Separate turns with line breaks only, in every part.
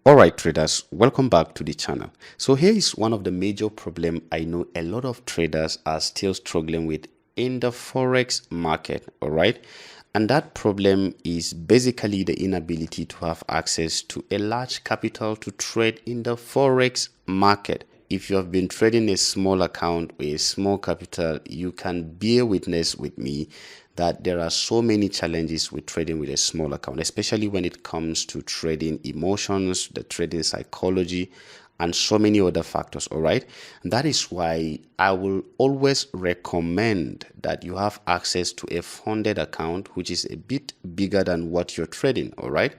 Alright traders, welcome back to the channel. So here is one of the major problems I know a lot of traders are still struggling with in the Forex market, alright? And that problem is basically the inability to have access to a large capital to trade in the Forex market. If you have been trading a small account with a small capital, you can bear witness with me that there are so many challenges with trading with a small account, especially when it comes to trading emotions, the trading psychology, and so many other factors. All right. And that is why I will always recommend that you have access to a funded account, which is a bit bigger than what you're trading. All right.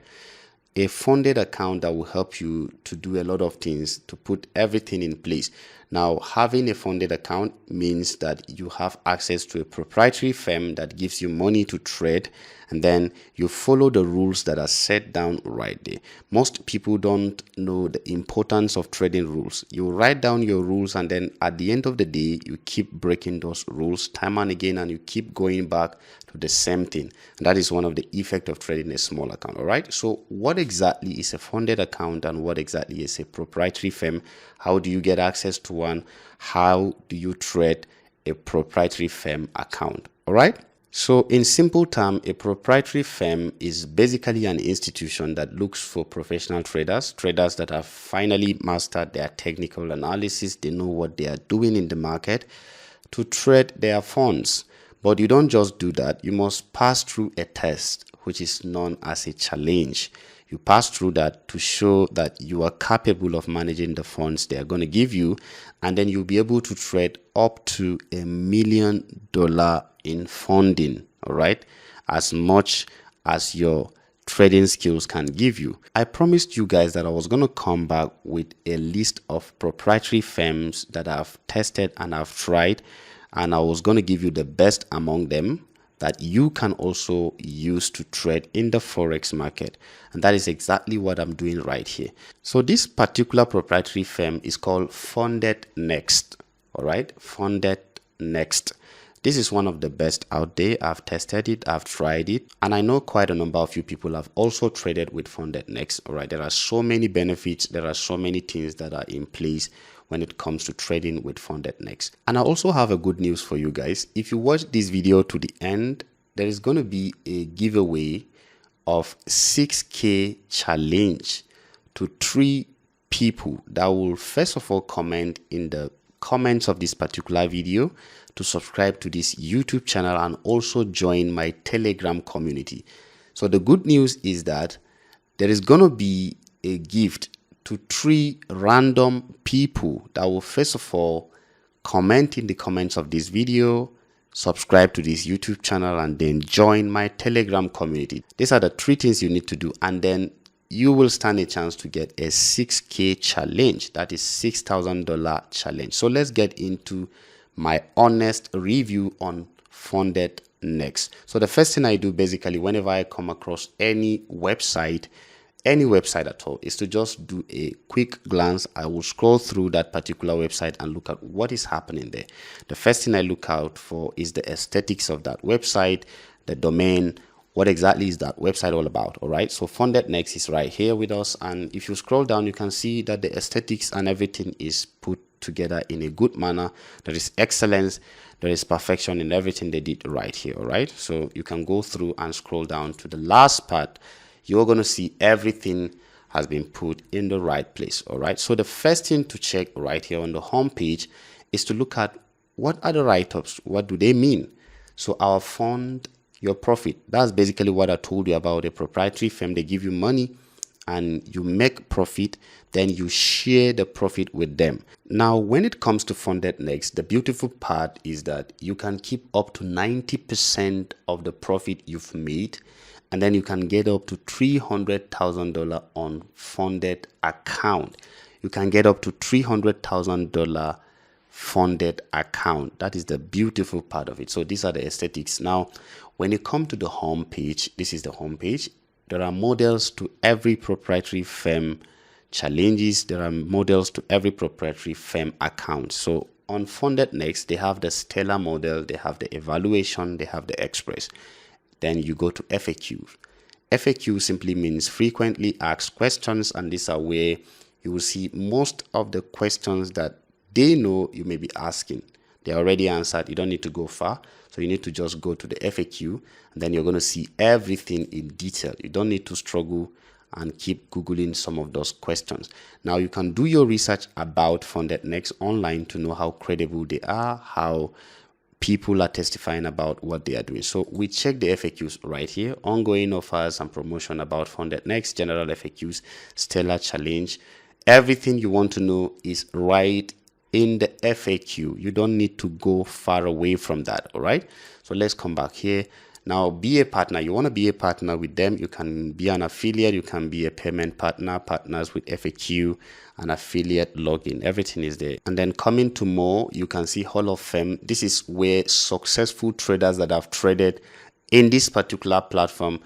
A funded account that will help you to do a lot of things, to put everything in place. Now, having a funded account means that you have access to a proprietary firm that gives you money to trade, and then you follow the rules that are set down right there. Most people don't know the importance of trading rules. You write down your rules, and then at the end of the day, you keep breaking those rules time and again, and you keep going back to the same thing. And that is one of the effects of trading a small account. All right. So what exactly is a funded account and what exactly is a proprietary firm? How do you get access to one? How do you trade a proprietary firm account? All right. So in simple terms, a proprietary firm is basically an institution that looks for professional traders that have finally mastered their technical analysis. They know what they are doing in the market to trade their funds. But you don't just do that. You must pass through a test, which is known as a challenge. You pass through that to show that you are capable of managing the funds they are going to give you, and then you'll be able to trade up to $1 million in funding, all right, as much as your trading skills can give you. I promised you guys that I was going to come back with a list of proprietary firms that I've tested and I've tried, and I was going to give you the best among them that you can also use to trade in the Forex market. And that is exactly what I'm doing right here. So this particular proprietary firm is called Fundednext. All right, Fundednext. This is one of the best out there. I've tested it, I've tried it, and I know quite a number of you people have also traded with Fundednext. All right, there are so many benefits, there are so many things that are in place when it comes to trading with Fundednext. And I also have a good news for you guys. If you watch this video to the end, there is going to be a giveaway of 6K challenge to 3 people that will first of all comment in the comments of this particular video to subscribe to this YouTube channel and also join my Telegram community. So the good news is that there is going to be a gift to 3 random people that will first of all comment in the comments of this video, subscribe to this YouTube channel, and then join my Telegram community. These are the 3 things you need to do, and then you will stand a chance to get a 6K challenge. That is $6,000 challenge. So let's get into my honest review on Fundednext. So the first thing I do basically whenever I come across any website at all, is to just do a quick glance. I will scroll through that particular website and look at what is happening there. The first thing I look out for is the aesthetics of that website, the domain. What exactly is that website all about? All right, so Fundednext is right here with us, and if you scroll down, you can see that the aesthetics and everything is put together in a good manner. There is excellence, there is perfection in everything they did right here. All right, so you can go through and scroll down to the last part. You're going to see everything has been put in the right place. All right, so the first thing to check right here on the home page is to look at what are the write-ups, what do they mean. So our fund, your profit, that's basically what I told you about a proprietary firm. They give you money and you make profit, then you share the profit with them. Now, when it comes to Fundednext, the beautiful part is that you can keep up to 90% of the profit you've made, and then you can get up to $300,000 on funded account. You can get up to $300,000 funded account. That is the beautiful part of it. So these are the aesthetics. Now, when you come to the home page, this is the home page. There are models to every proprietary firm challenges. There are models to every proprietary firm account. So on Fundednext, they have the Stellar model, they have the evaluation, they have the Express. Then you go to FAQ. FAQ simply means frequently asked questions, and these are where you will see most of the questions that they know you may be asking. They're already answered. You don't need to go far. So you need to just go to the FAQ, and then you're going to see everything in detail. You don't need to struggle and keep Googling some of those questions. Now you can do your research about Fundednext online to know how credible they are, how people are testifying about what they are doing. So we check the FAQs right here: ongoing offers and promotion about Fundednext, general FAQs, stellar challenge. Everything you want to know is right in the FAQ. You don't need to go far away from that. All right, so let's come back here. Now, be a partner. You want to be a partner with them. You can be an affiliate. You can be a payment partner, partners with FAQ, and affiliate login. Everything is there. And then coming to more, you can see Hall of Fame. This is where successful traders that have traded in this particular platform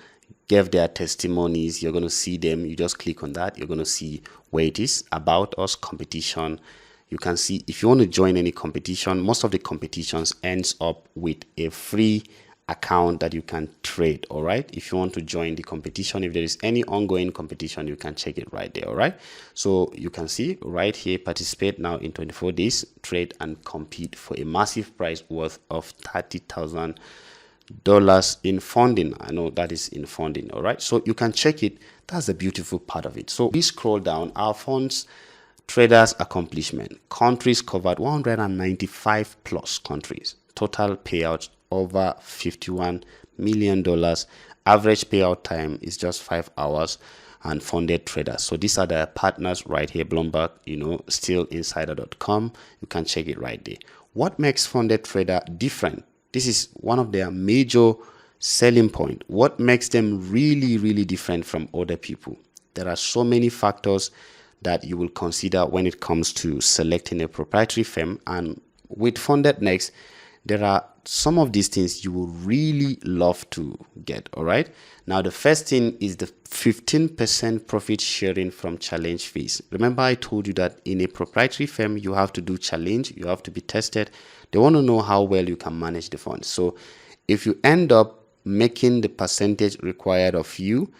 gave their testimonies. You're going to see them. You just click on that. You're going to see where it is, about us, competition. You can see if you want to join any competition, most of the competitions ends up with a free account that you can trade. All right, if you want to join the competition, if there is any ongoing competition, you can check it right there. All right, so you can see right here: participate now in 24 days, trade and compete for a massive prize worth of $30,000 in funding. I know that is in funding. All right, so you can check it. That's the beautiful part of it. So we scroll down: our funds, traders accomplishment, countries covered, 195 plus countries, total payouts over $51 million, average payout time is just 5 hours, and funded traders. So these are the partners right here: Bloomberg, stillinsider.com. You can check it right there. What makes funded trader different? This is one of their major selling point. What makes them really different from other people? There are so many factors that you will consider when it comes to selecting a proprietary firm, and with Fundednext, there are some of these things you will really love to get. All right, now the first thing is the 15% profit sharing from challenge fees. Remember, I told you that in a proprietary firm you have to do challenge, you have to be tested. They want to know how well you can manage the funds. So if you end up making the percentage required of you,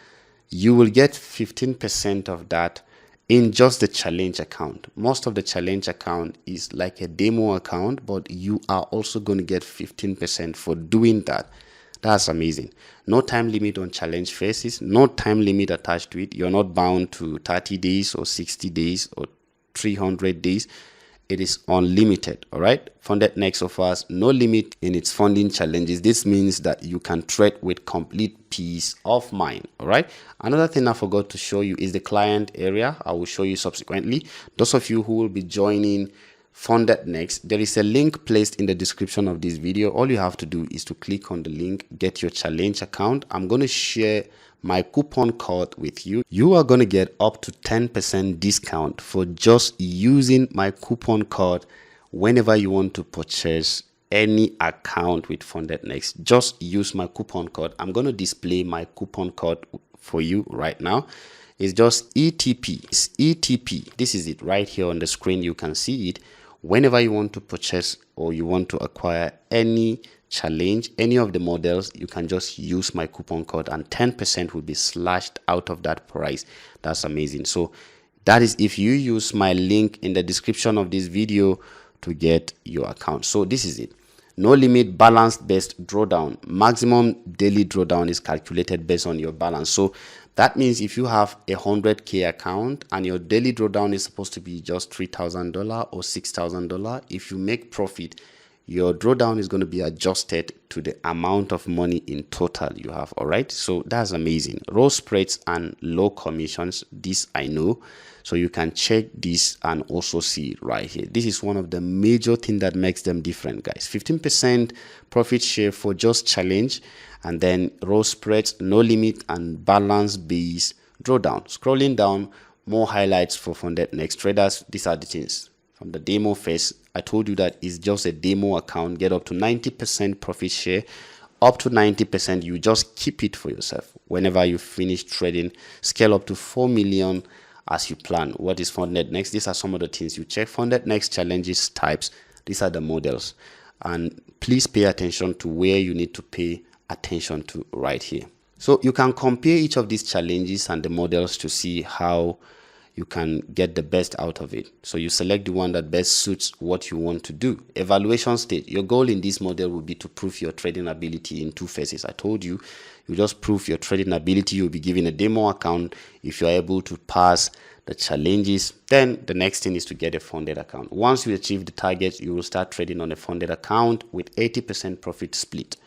you will get 15% of that in just the challenge account. Most of the challenge account is like a demo account, but you are also going to get 15% for doing that. That's amazing. No time limit on challenge phases, no time limit attached to it. You're not bound to 30 days or 60 days or 300 days. It is unlimited. All right, Fundednext offers no limit in its funding challenges. This means that you can trade with complete peace of mind. All right, another thing I forgot to show you is the client area. I will show you subsequently. Those of you who will be joining Fundednext, there is a link placed in the description of this video. All you have to do is to click on the link, get your challenge account. I'm going to share my coupon code with you. You are going to get up to 10% discount for just using my coupon code whenever you want to purchase any account with Fundednext. Just use my coupon code. I'm going to display my coupon code for you right now. It's just ETP. It's ETP. This is it right here on the screen. You can see it. Whenever you want to purchase or you want to acquire any challenge, any of the models, you can just use my coupon code and 10% will be slashed out of that price. That's amazing. So that is if you use my link in the description of this video to get your account. So this is it: no limit, balance based drawdown. Maximum daily drawdown is calculated based on your balance. So that means if you have a 100K account and your daily drawdown is supposed to be just $3,000 or $6,000, if you make profit, your drawdown is going to be adjusted to the amount of money in total you have. All right, so that's amazing. Low spreads and low commissions, this I know. So you can check this and also see it right here. This is one of the major things that makes them different, guys. 15% profit share for just challenge, and then low spreads, no limit, and balance based drawdown. Scrolling down, more highlights for Fundednext traders. These are the things. From the demo phase, I told you that it's just a demo account. Get up to 90% profit share. Up to 90%, you just keep it for yourself. Whenever you finish trading, scale up to 4 million as you plan. What is Fundednext? These are some of the things you check. Fundednext challenges types. These are the models. And please pay attention to where you need to pay attention to right here. So you can compare each of these challenges and the models to see how you can get the best out of it. So you select the one that best suits what you want to do. Evaluation stage. Your goal in this model will be to prove your trading ability in two phases. I told you, you just prove your trading ability. You'll be given a demo account. If you're able to pass the challenges, then the next thing is to get a funded account. Once you achieve the targets, you will start trading on a funded account with 80% profit split.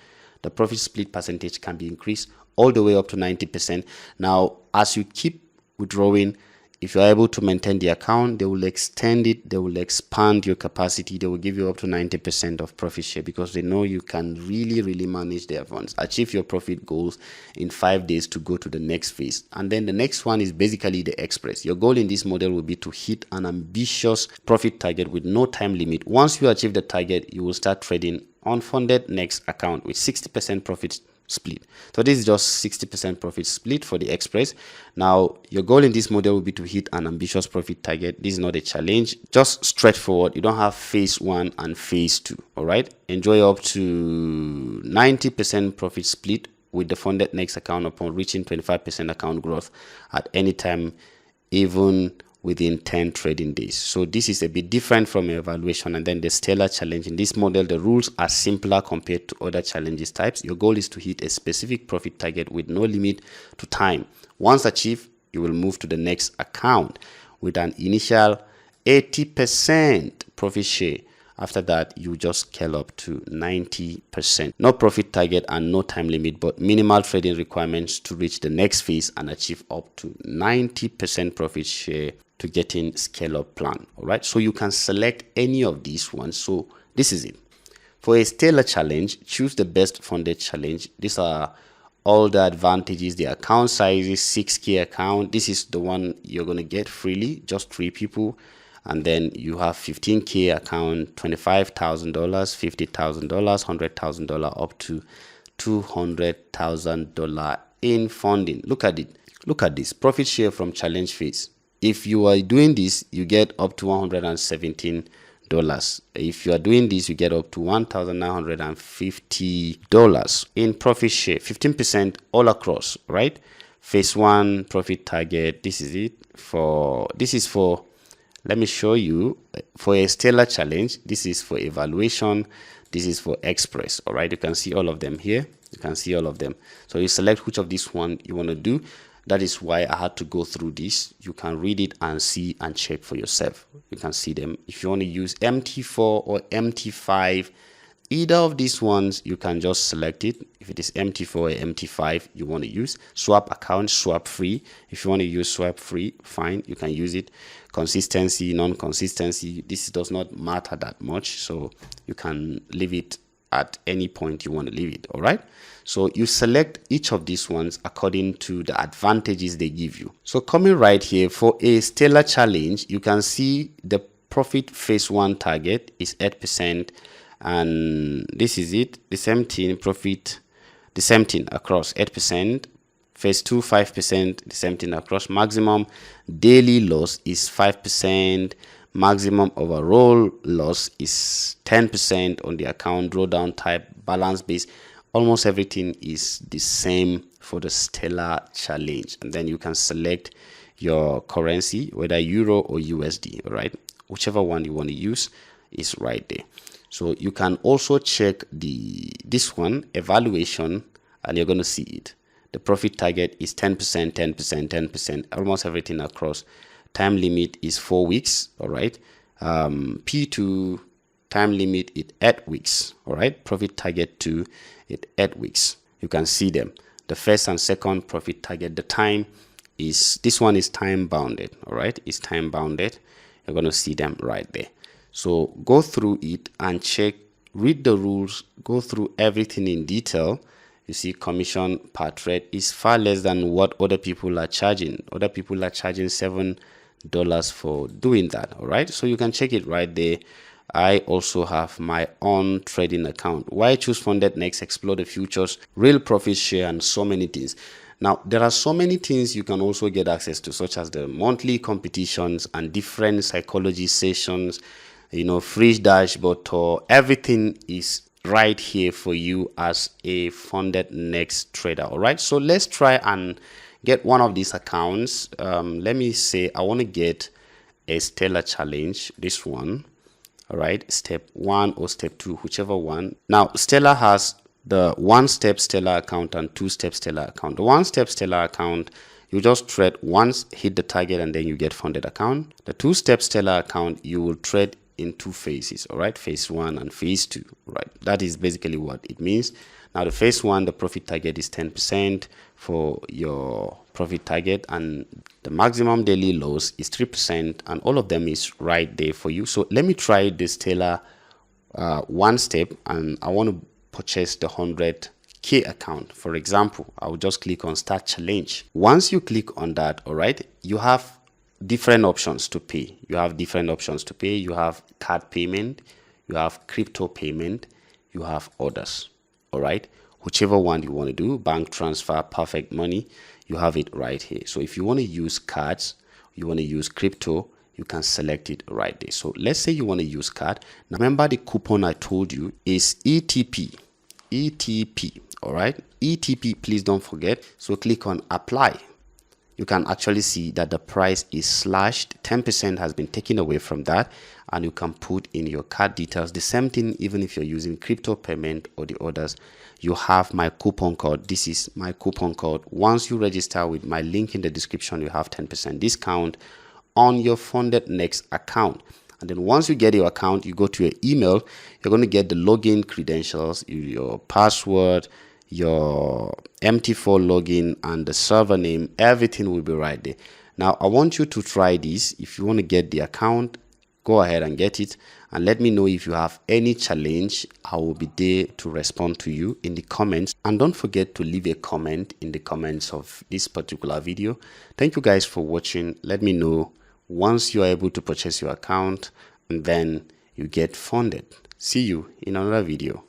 The profit split percentage can be increased all the way up to 90%. Now, as you keep withdrawing, if you're able to maintain the account, they will extend it, they will expand your capacity, they will give you up to 90% of profit share because they know you can really manage their funds. Achieve your profit goals in 5 days to go to the next phase. And then the next one is basically the express. Your goal in this model will be to hit an ambitious profit target with no time limit. Once you achieve the target, you will start trading on Fundednext account with 60% profit split. So this is just 60% profit split for the express. Now your goal in this model will be to hit an ambitious profit target. This is not a challenge, just straightforward. You don't have phase 1 and phase 2. All right, enjoy up to 90% profit split with the Fundednext account upon reaching 25% account growth at any time, even within 10 trading days. So this is a bit different from evaluation. And then the stellar challenge. In this model, the rules are simpler compared to other challenges types. Your goal is to hit a specific profit target with no limit to time. Once achieved, you will move to the next account with an initial 80% profit share. After that, you just scale up to 90%. No profit target and no time limit, but minimal trading requirements to reach the next phase and achieve up to 90% profit share to getting scale up plan. All right, so you can select any of these ones. So this is it. For a stellar challenge, choose the best funded challenge. These are all the advantages. The account size is 6K account. This is the one you're going to get freely, just 3 people. And then you have 15K account, $25,000, $50,000, $100,000, up to $200,000 in funding. Look at it. Look at this profit share from challenge phase. If you are doing this, you get up to $117. If you are doing this, you get up to $1,950 in profit share, 15% all across, right? Phase 1 profit target. This is it. Let me show you for a stellar challenge. This is for evaluation. This is for express. All right, you can see all of them here. You can see all of them. So you select which of this one you want to do. That is why I had to go through this. You can read it and see and check for yourself. You can see them. If you want to use MT4 or MT5, either of these ones, you can just select it. If it is MT4 or MT5 you want to use, swap account, swap free. If you want to use swap free, fine, you can use it. Consistency, non-consistency, this does not matter that much, so you can leave it at any point you want to leave it. All right, so you select each of these ones according to the advantages they give you. So coming right here, for a stellar challenge, you can see the profit phase 1 target is 8%, and this is it, the same thing, profit, the same thing across 8%. Phase 2, 5%, the same thing across. Maximum daily loss is 5%. Maximum overall loss is 10% on the account. Drawdown type, balance base, almost everything is the same for the stellar challenge. And then you can select your currency, whether euro or USD. All right, whichever one you want to use is right there. So you can also check this one, evaluation, and you're going to see it. The profit target is 10%, 10%, 10%, almost everything across. Time limit is 4 weeks. All right. P2 time limit is 8 weeks. All right. Profit target 2 is 8 weeks. You can see them. The first and second profit target. The time is, this one is time bounded. All right. It's time bounded. You're going to see them right there. So go through it and check, read the rules, go through everything in detail. You see commission per trade is far less than what other people are charging. Other people are charging $7 for doing that. All right, so you can check it right there. I also have my own trading account. Why choose Fundednext? Explore the futures, real profit share, and so many things. Now, there are so many things you can also get access to, such as the monthly competitions and different psychology sessions, you know, free dashboard tour. Everything is right here for you as a Fundednext trader. All right, so let's try and get one of these accounts. Let me say I want to get a Stellar Challenge, this one. All right, step 1 or step 2, whichever one. Now Stellar has the 1-step Stellar account and 2-step Stellar account. The 1-step Stellar account, you just trade once, hit the target, and then you get funded account. The 2-step Stellar account, you will trade in 2 phases. All right, phase 1 and phase 2. Right, that is basically what it means. Now the phase 1, the profit target is 10% for your profit target, and the maximum daily loss is 3%, and all of them is right there for you. So let me try this Stellar 1-step, and I want to purchase the 100K account. For example, I will just click on Start Challenge. Once you click on that, all right, you have different options to pay. You have different options to pay. You have card payment, you have crypto payment, you have orders. All right, whichever one you want to do, bank transfer, perfect money, you have it right here. So if you want to use cards, you want to use crypto, you can select it right there. So let's say you want to use card. Now remember, the coupon I told you is ETP. All right, ETP, please don't forget. So click on apply. You can actually see that the price is slashed. 10% has been taken away from that, and you can put in your card details. The same thing even if you're using crypto payment or the others. You have my coupon code. This is my coupon code. Once you register with my link in the description, you have 10% discount on your Fundednext account. And then once you get your account, you go to your email, you're going to get the login credentials, your password, your MT4 login, and the server name. Everything will be right there. Now I want you to try this. If you want to get the account, go ahead and get it, and let me know if you have any challenge. I will be there to respond to you in the comments, and don't forget to leave a comment in the comments of this particular video. Thank you guys for watching. Let me know once you are able to purchase your account, and then you get funded. See you in another video.